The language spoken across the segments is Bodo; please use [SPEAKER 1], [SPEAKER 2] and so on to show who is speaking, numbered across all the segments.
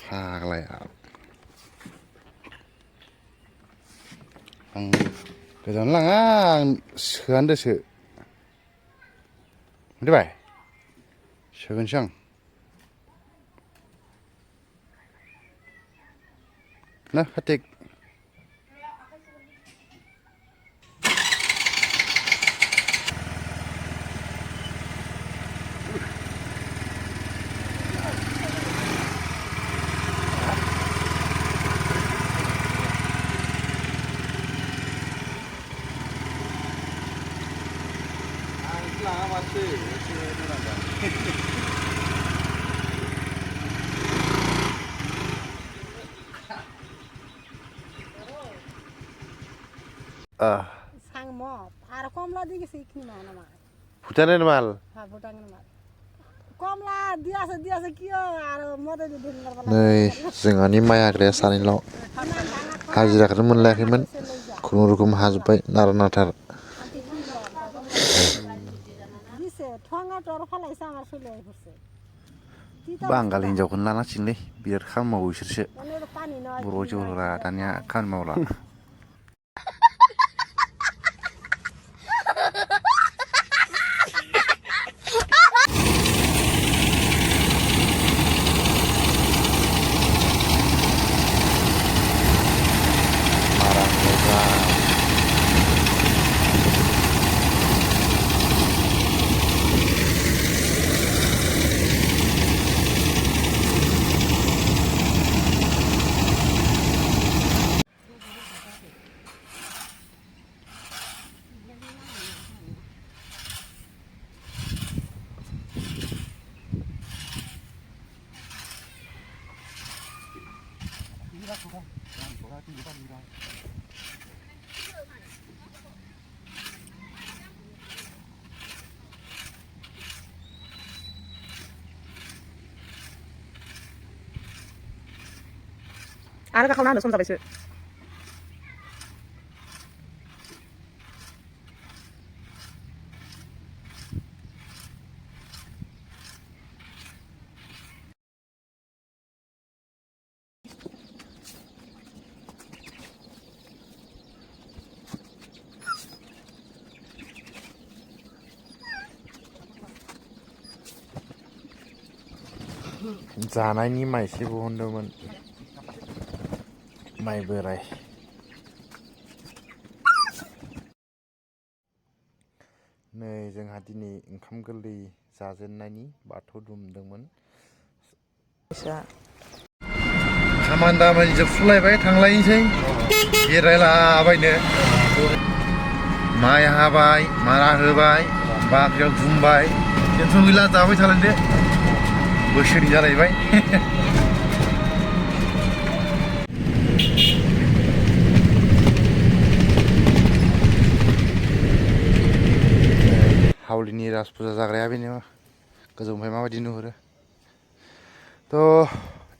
[SPEAKER 1] फाग्लाया आं गोजान लाङा आं सोआन्दोसो मिथिबाय सोगोनसो आं ना हाथिक
[SPEAKER 2] Sang ada komla di sini mana mah?
[SPEAKER 1] Bhutan mal.
[SPEAKER 2] Bhutan mal. Komla dia sekian ada mode di dengar bala.
[SPEAKER 1] Nei, जोंहानि माइ हाग्राया सानैल' हाजिराखौनो मोनलायाखैमोन खुनुरुखुम हाजोब्बाय नारा नाथार बांगाल हिनजावखौनो लानांसिगोनलै बिराद खामानि मावो बिसोरसो बर' हिनजावफोरा दानिया खामानि मावला
[SPEAKER 3] आरो गाखावना होनो सम जाबायसो
[SPEAKER 1] जानायनि माइसे बहनदोंमोन माइ बोराय नै जोंहा दिनै ओंखाम गोरलै जाजेननायनि बाथौ दुमदोंमोन खामानि दामानि जोबसुलायबाय थांलायनोसै बेरायलाबायनो माइ हाबाय मारा होबाय बाख्रियाव दुमबाय टेनसन गैला जाबाय थालांदो बोसोरनि जालायबाय हावलिनि राज फुजा जाग्राया बेनो गोजौनिफ्राय माबायदि नुहुरो थ'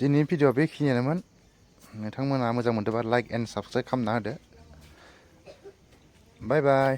[SPEAKER 1] दिनैनि भिडिअ'आ बेखिनियानोमोन नोंथांमोना मोजां मोनदोंबा लाइक एन्ड साबस्क्राइब खालामना होदो बाय बाय